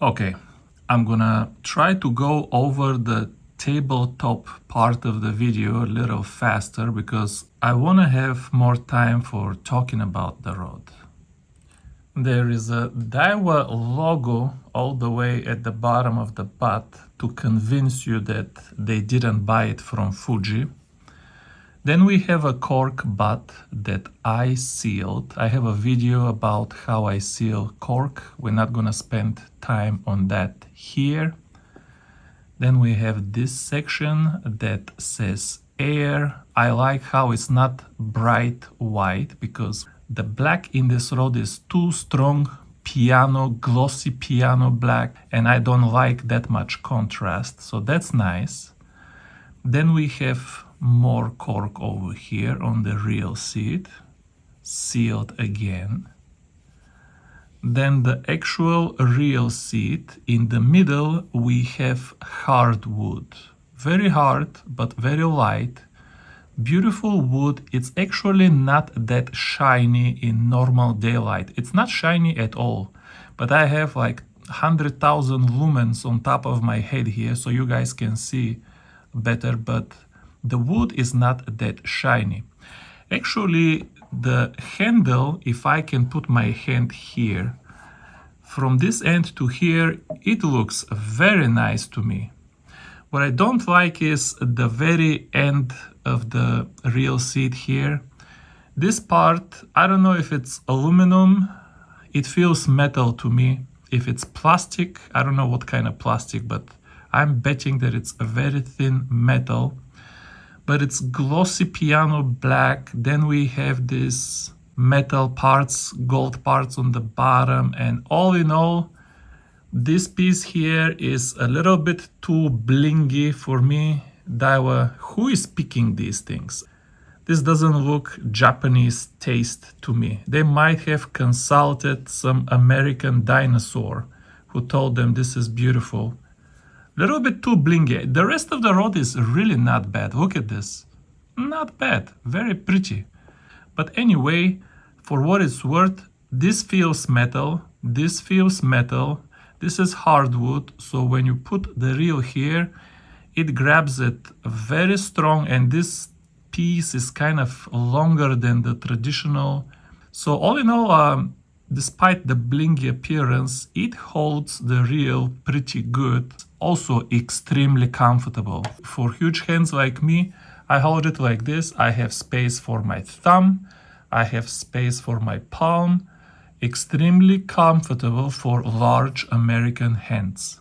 Okay, I'm gonna try to go over the tabletop part of the video a little faster because I wanna have more time for talking about the rod. There is a DAIWA logo all the way at the bottom of the butt to convince you that they didn't buy it from Fuji. Then we have a cork butt that I sealed. I have a video about how I seal cork. We're not gonna spend time on that here. Then we have this section that says air. I like how it's not bright white because the black in this rod is too strong, glossy piano black, and I don't like that much contrast, so that's nice. Then we have more cork over here on the reel seat, sealed again. Then the actual reel seat, in the middle we have hardwood. Very hard, but very light. Beautiful wood. It's actually not that shiny in normal daylight. It's not shiny at all, but I have like 100,000 lumens on top of my head here so you guys can see better, but the wood is not that shiny. Actually, the handle, if I can put my hand here, from this end to here, it looks very nice to me. What I don't like is the very end of the reel seat here. This part, I don't know if it's aluminum, it feels metal to me. If it's plastic, I don't know what kind of plastic, but I'm betting that it's a very thin metal. But it's glossy piano black. Then we have these metal parts, gold parts on the bottom, and all in all, this piece here is a little bit too blingy for me. DAIWA, who is picking these things? This doesn't look Japanese taste to me. They might have consulted some American dinosaur who told them this is beautiful. Little bit too blingy. The rest of the rod is really not bad. Look at this. Not bad. Very pretty. But anyway, for what it's worth, this feels metal. This feels metal. This is hardwood. So when you put the reel here, it grabs it very strong. And this piece is kind of longer than the traditional. So all in all, despite the blingy appearance, it holds the reel pretty good. Also extremely comfortable. For huge hands like me, I hold it like this. I have space for my thumb. I have space for my palm. Extremely comfortable for large American hands.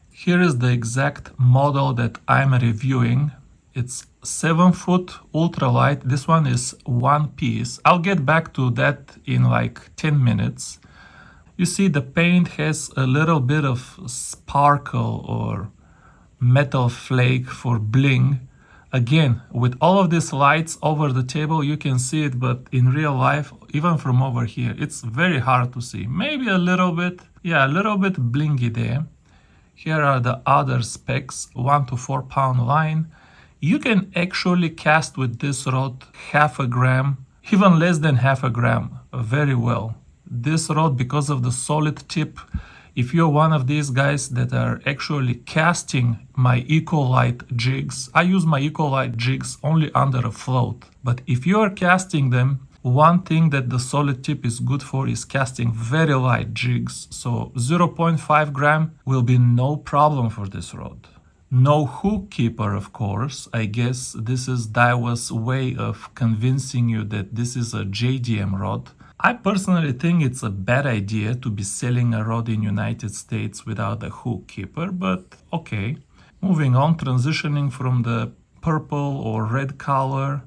Here is the exact model that I'm reviewing. It's 7-foot ultralight. This one is one piece. I'll get back to that in like 10 minutes. You see the paint has a little bit of sparkle or metal flake for bling. Again, with all of these lights over the table, you can see it, but in real life, even from over here, it's very hard to see. Maybe a little bit, yeah, a little bit blingy there. Here are the other specs, 1 to 4 pound line. You can actually cast with this rod 0.5 gram, even less than 0.5 gram, very well. This rod, because of the solid tip, if you're one of these guys that are actually casting my Ecolite jigs, I use my Ecolite jigs only under a float. But if you are casting them, one thing that the solid tip is good for is casting very light jigs. So 0.5 gram will be no problem for this rod. No hook keeper, of course. I guess this is DAIWA's way of convincing you that this is a JDM rod. I personally think it's a bad idea to be selling a rod in United States without a hook keeper, but okay. Moving on, transitioning from the purple or red color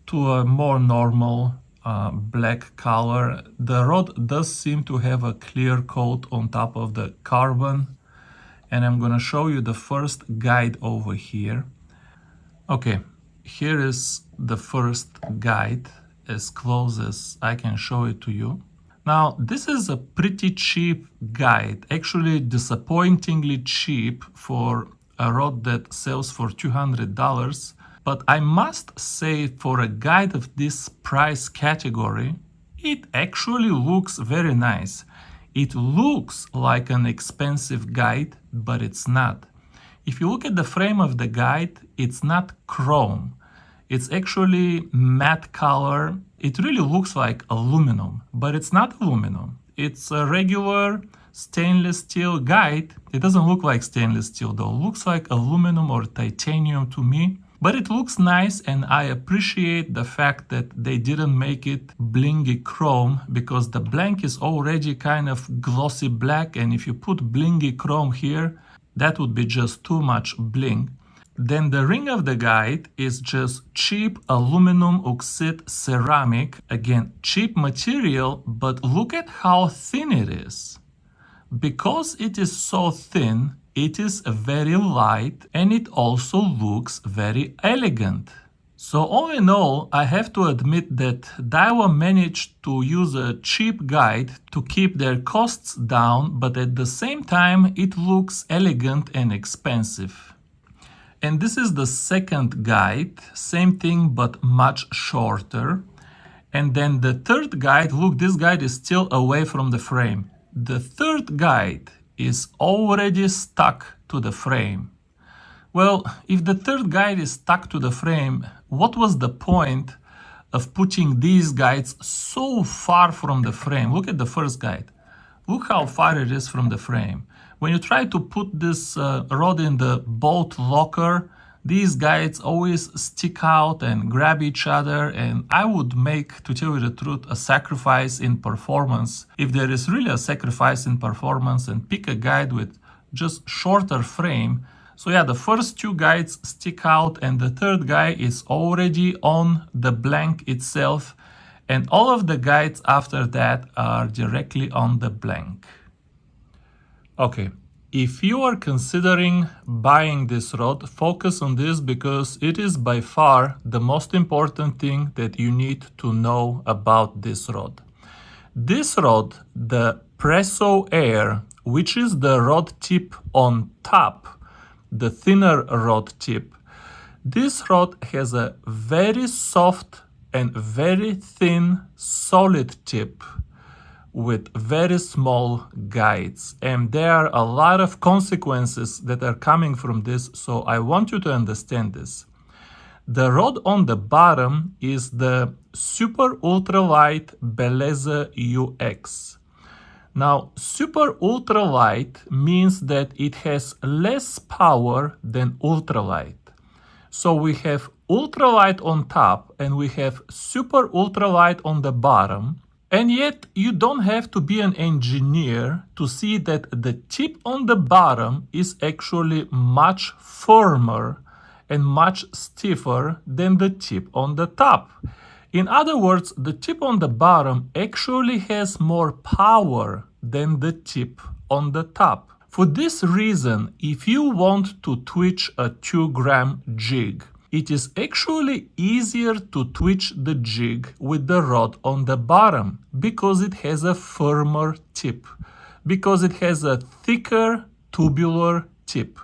to a more normal black color. The rod does seem to have a clear coat on top of the carbon, and I'm gonna show you the first guide over here. Okay, here is the first guide, as close as I can show it to you. Now, this is a pretty cheap guide, actually disappointingly cheap for a rod that sells for $200. But I must say, for a guide of this price category, it actually looks very nice. It looks like an expensive guide, but it's not. If you look at the frame of the guide, it's not chrome. It's actually matte color. It really looks like aluminum, but it's not aluminum. It's a regular stainless steel guide. It doesn't look like stainless steel though. It looks like aluminum or titanium to me. But it looks nice, and I appreciate the fact that they didn't make it blingy chrome, because the blank is already kind of glossy black, and if you put blingy chrome here, that would be just too much bling. Then the ring of the guide is just cheap aluminum oxide ceramic. Again, cheap material, but look at how thin it is. Because it is so thin, it is very light, and it also looks very elegant. So all in all, I have to admit that DAIWA managed to use a cheap guide to keep their costs down, but at the same time it looks elegant and expensive. And this is the second guide, same thing but much shorter. And then the third guide, look, this guide is still away from the frame. The third guide is already stuck to the frame. Well, if the third guide is stuck to the frame, what was the point of putting these guides so far from the frame? Look at the first guide. Look how far it is from the frame. When you try to put this rod in the bolt locker, these guides always stick out and grab each other, and I would make, to tell you the truth, a sacrifice in performance. If there is really a sacrifice in performance, and pick a guide with just shorter frame. So yeah, the first two guides stick out, and the third guide is already on the blank itself, and all of the guides after that are directly on the blank. Okay. If you are considering buying this rod, focus on this, because it is by far the most important thing that you need to know about this rod. This rod, the Presso Air, which is the rod tip on top, the thinner rod tip, this rod has a very soft and very thin solid tip with very small guides, and there are a lot of consequences that are coming from this, so I want you to understand this. The rod on the bottom is the super ultralight Beleza UX. Now, super ultralight means that it has less power than ultralight. So we have ultralight on top and we have super ultralight on the bottom. And yet, you don't have to be an engineer to see that the tip on the bottom is actually much firmer and much stiffer than the tip on the top. In other words, the tip on the bottom actually has more power than the tip on the top. For this reason, if you want to twitch a 2-gram jig, it is actually easier to twitch the jig with the rod on the bottom, because it has a firmer tip, because it has a thicker tubular tip.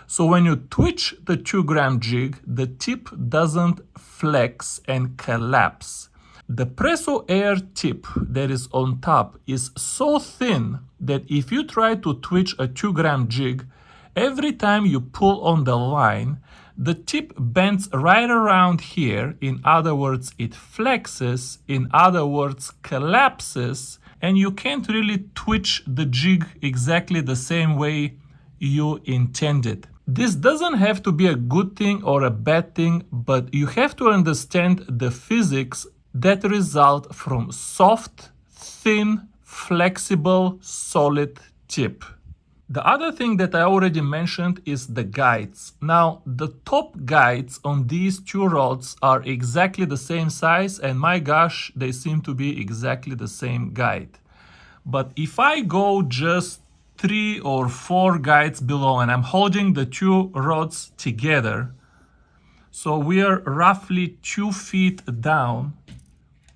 So when you twitch the 2-gram jig, the tip doesn't flex and collapse. The Presso Air tip that is on top is so thin that if you try to twitch a 2-gram jig, every time you pull on the line, the tip bends right around here. In other words, it flexes, in other words, collapses, and you can't really twitch the jig exactly the same way you intended. This doesn't have to be a good thing or a bad thing, but you have to understand the physics that result from soft, thin, flexible, solid tip. The other thing that I already mentioned is the guides. Now, the top guides on these two rods are exactly the same size, and my gosh, they seem to be exactly the same guide. But if I go just 3 or 4 guides below and I'm holding the two rods together, so we are roughly 2 feet down.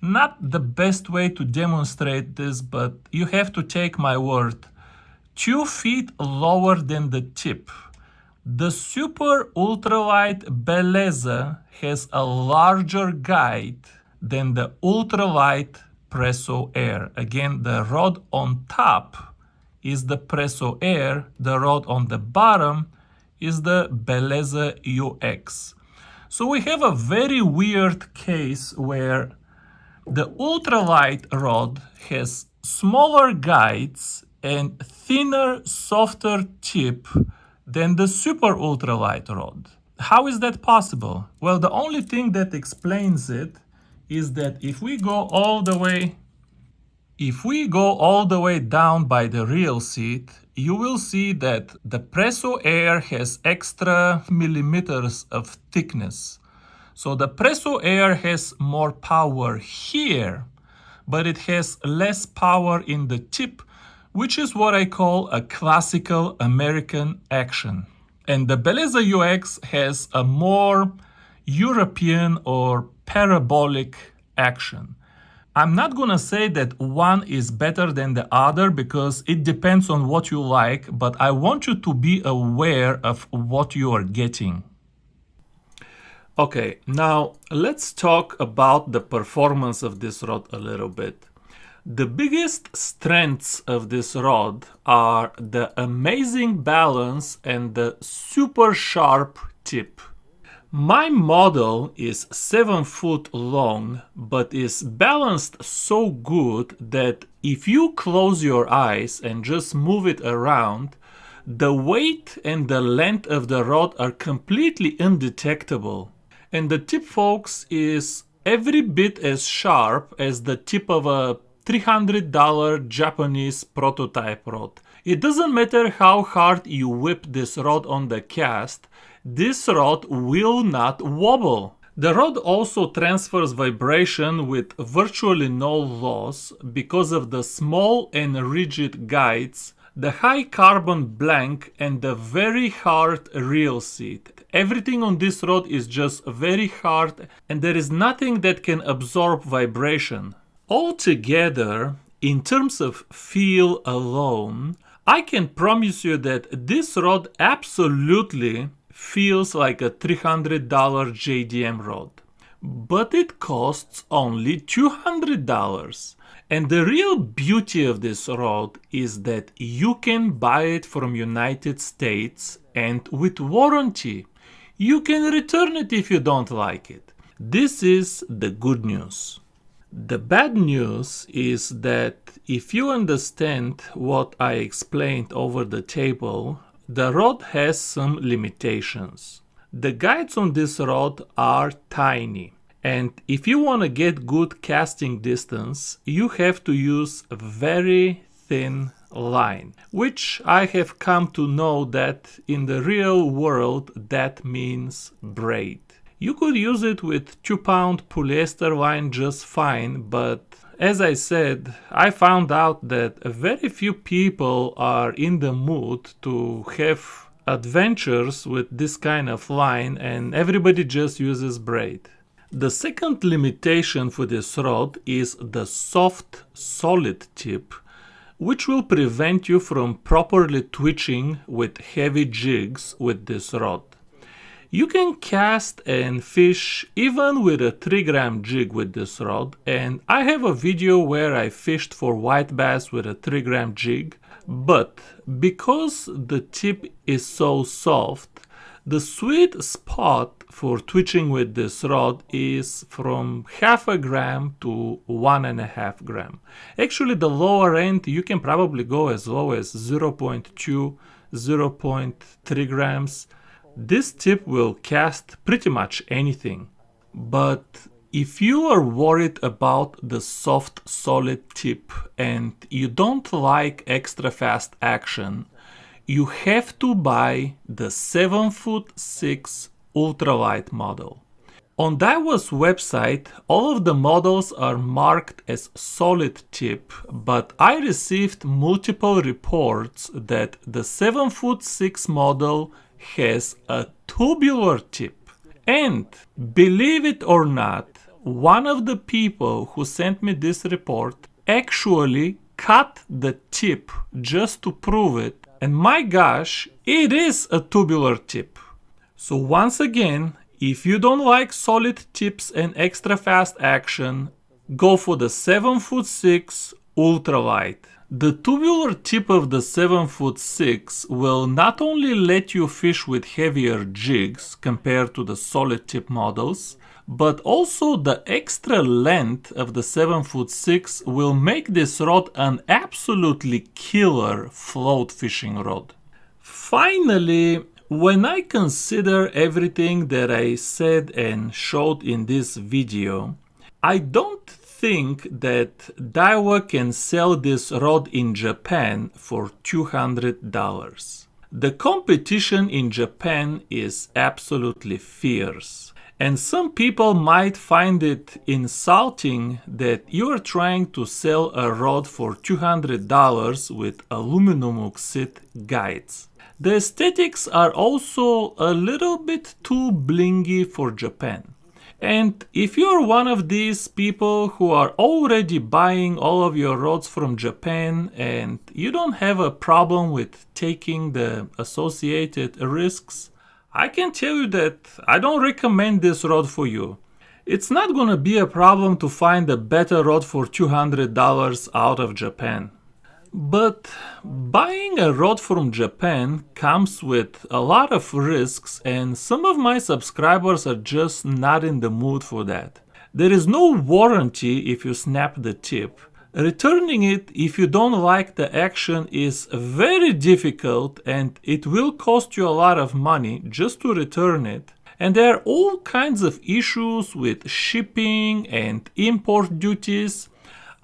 Not the best way to demonstrate this, but you have to take my word. 2 feet lower than the tip. The super ultralight Beleza has a larger guide than the ultralight Presso Air. Again, the rod on top is the Presso Air, the rod on the bottom is the Beleza UX. So we have a very weird case where the ultralight rod has smaller guides and thinner, softer tip than the super ultralight rod. How is that possible? Well, the only thing that explains it is that if we go all the way down by the reel seat, you will see that the Presso Air has extra millimeters of thickness. So the Presso Air has more power here, but it has less power in the tip, which is what I call a classical American action. And the Beleza UX has a more European or parabolic action. I'm not gonna say that one is better than the other because it depends on what you like, but I want you to be aware of what you are getting. Okay, now let's talk about the performance of this rod a little bit. The biggest strengths of this rod are the amazing balance and the super sharp tip. My model is 7 foot long, but is balanced so good that if you close your eyes and just move it around, the weight and the length of the rod are completely undetectable. And the tip, folks, is every bit as sharp as the tip of a $300 Japanese prototype rod. It doesn't matter how hard you whip this rod on the cast, this rod will not wobble. The rod also transfers vibration with virtually no loss because of the small and rigid guides, the high carbon blank, and the very hard reel seat. Everything on this rod is just very hard and there is nothing that can absorb vibration. Altogether, in terms of feel alone, I can promise you that this rod absolutely feels like a $300 JDM rod. But it costs only $200. And the real beauty of this rod is that you can buy it from United States and with warranty. You can return it if you don't like it. This is the good news. The bad news is that if you understand what I explained over the table, the rod has some limitations. The guides on this rod are tiny, and if you want to get good casting distance, you have to use a very thin line, which I have come to know that in the real world that means braid. You could use it with 2-pound polyester line just fine, but as I said, I found out that very few people are in the mood to have adventures with this kind of line, and everybody just uses braid. The second limitation for this rod is the soft, solid tip, which will prevent you from properly twitching with heavy jigs with this rod. You can cast and fish even with a 3-gram jig with this rod, and I have a video where I fished for white bass with a 3-gram jig, but because the tip is so soft, the sweet spot for twitching with this rod is from 0.5 gram to 1.5 gram. Actually, the lower end you can probably go as low as 0.2, 0.3 grams. This tip will cast pretty much anything. But if you are worried about the soft, solid tip and you don't like extra fast action, you have to buy the 7'6" ultralight model. On DAIWA's website, all of the models are marked as solid tip, but I received multiple reports that the 7'6" model has a tubular tip. And believe it or not, one of the people who sent me this report actually cut the tip just to prove it, and my gosh, it is a tubular tip. So once again, if you don't like solid tips and extra fast action, go for the 7'6" ultralight. The tubular tip of the 7'6" will not only let you fish with heavier jigs compared to the solid tip models, but also the extra length of the 7'6" will make this rod an absolutely killer float fishing rod. Finally, when I consider everything that I said and showed in this video, I don't think that DAIWA can sell this rod in Japan for $200. The competition in Japan is absolutely fierce, and some people might find it insulting that you are trying to sell a rod for $200 with aluminum oxide guides. The aesthetics are also a little bit too blingy for Japan. And if you're one of these people who are already buying all of your rods from Japan and you don't have a problem with taking the associated risks, I can tell you that I don't recommend this rod for you. It's not gonna be a problem to find a better rod for $200 out of Japan. But buying a rod from Japan comes with a lot of risks, and some of my subscribers are just not in the mood for that. There is no warranty if you snap the tip. Returning it if you don't like the action is very difficult, and it will cost you a lot of money just to return it. And there are all kinds of issues with shipping and import duties.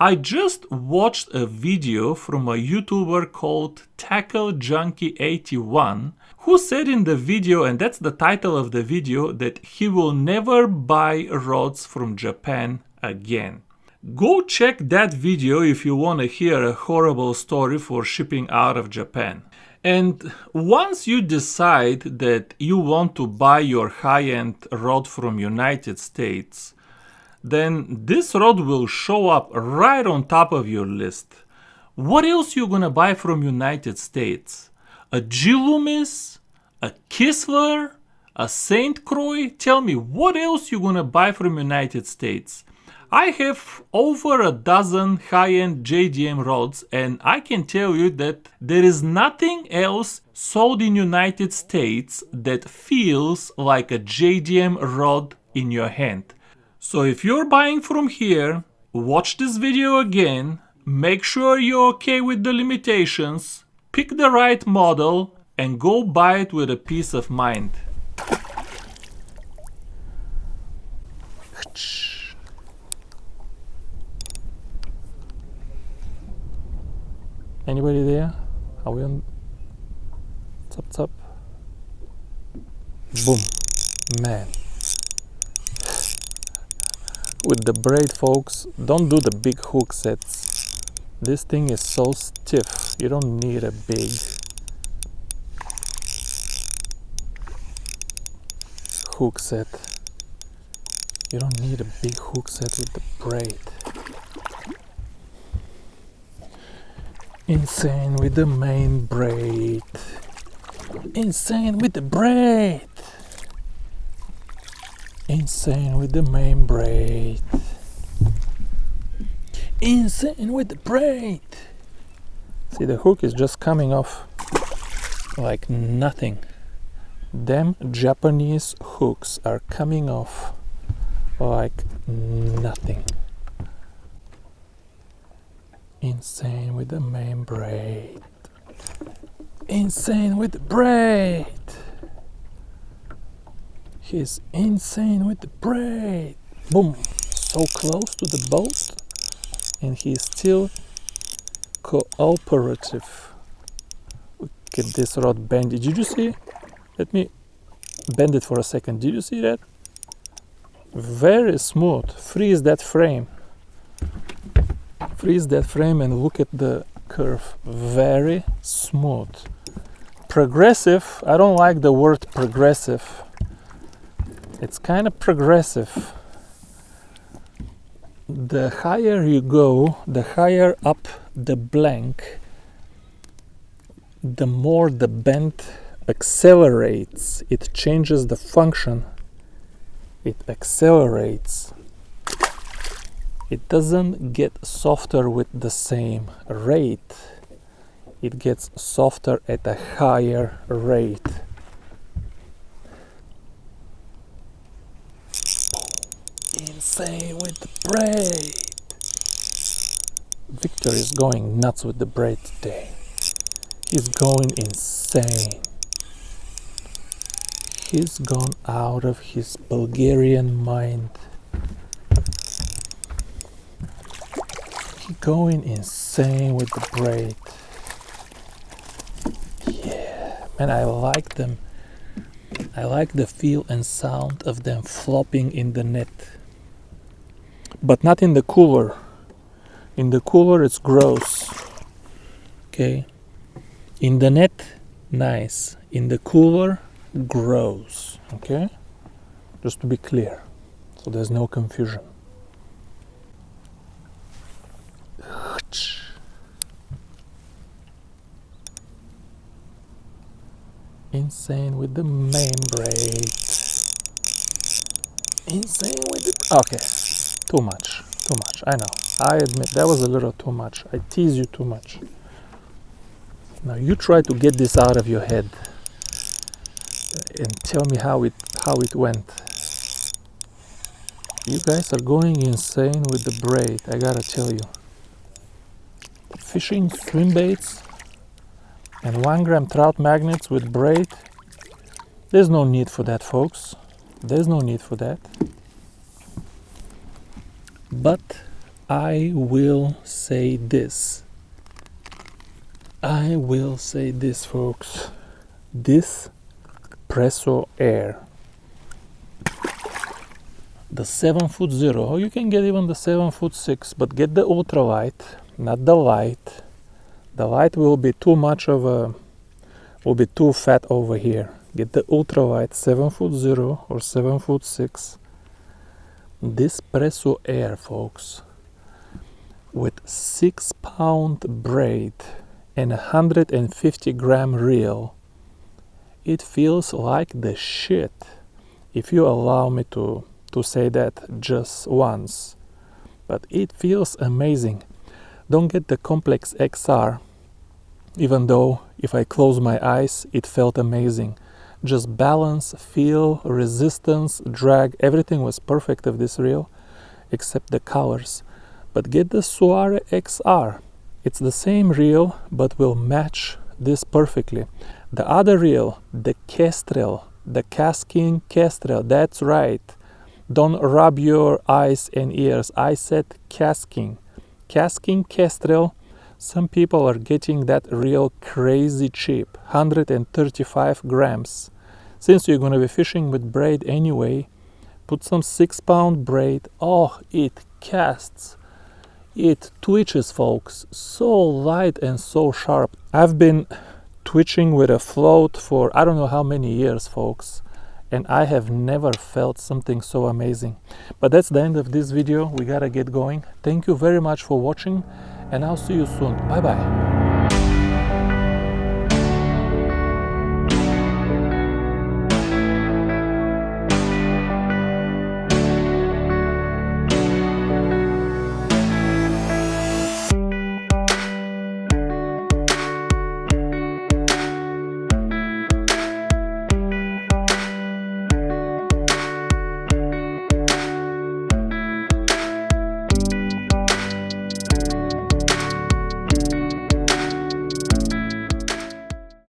I just watched a video from a YouTuber called Tackle Junkie 81 who said in the video, and that's the title of the video, that he will never buy rods from Japan again. Go check that video if you want to hear a horrible story for shipping out of Japan. And once you decide that you want to buy your high-end rod from United States, then this rod will show up right on top of your list. What else you gonna buy from United States? A G. Loomis? A Kistler? A St. Croix? Tell me, what else you gonna buy from United States? I have over a dozen high-end JDM rods, and I can tell you that there is nothing else sold in United States that feels like a JDM rod in your hand. So if you're buying from here, watch this video again, make sure you're okay with the limitations, pick the right model, and go buy it with a peace of mind. Anybody there? Are we on? Tap tap. Boom. Man. With the braid, folks, don't do the big hook sets. This thing is so stiff, you don't need a big hook set. You don't need a big hook set with the braid. Insane with the main braid. Insane with the braid. Insane with the main braid. Insane with the braid. See, the hook is just coming off like nothing. Them Japanese hooks are coming off like nothing. Insane with the main braid. Insane with the braid. He's insane with the braid. Boom. So close to the boat, and he's still cooperative. Look at this rod bended. Did you see? Let me bend it for a second. Did you see that? Very smooth. Freeze that frame. Freeze that frame and look at the curve. Very smooth. Progressive. I don't like the word progressive. It's kind of progressive. The higher you go, the higher up the blank, the more the bend accelerates. It changes the function. It accelerates. It doesn't get softer with the same rate. It gets softer at a higher rate. Insane with the braid. Victor is going nuts with the braid today. He's going insane. He's gone out of his Bulgarian mind. He's going insane with the braid. Yeah, man, I like them. I like the feel and sound of them flopping in the net. But not in the cooler. In the cooler it's gross. Okay. In the net, nice. In the cooler, gross. Okay? Just to be clear. So there's no confusion. Insane with the membrane. Insane with it. Okay. Too much. Too much. I know. I admit that was a little too much. I tease you too much. Now you try to get this out of your head and tell me how it went. You guys are going insane with the braid, I gotta tell you. Fishing swim baits and 1 gram trout magnets with braid. There's no need for that, folks. There's no need for that. But I will say this. I will say this, folks. This Presso Air, the 7'0", or you can get even the 7'6", but get the ultralight, not the light. The light will be too much of a, will be too fat over here. Get the ultralight 7'0" or 7'6". This Presso Air, folks, with 6-pound braid and 150 gram reel, it feels like the shit, if you allow me to say that just once. But it feels amazing. Don't get the Complex XR, even though if I close my eyes it felt amazing. Just balance, feel, resistance, drag, everything was perfect of this reel except the colors. But get the Soare XR. It's the same reel but will match this perfectly. The other reel, the Kestrel, the Casking Kestrel, that's right. Don't rub your eyes and ears. I said Casking. Casking Kestrel, some people are getting that reel crazy cheap, 135 grams. Since you're going to be fishing with braid anyway, put some 6-pound braid. Oh, it casts. It twitches, folks. So light and so sharp. I've been twitching with a float for I don't know how many years, folks, and I have never felt something so amazing. But that's the end of this video. We gotta get going. Thank you very much for watching, and I'll see you soon. Bye bye.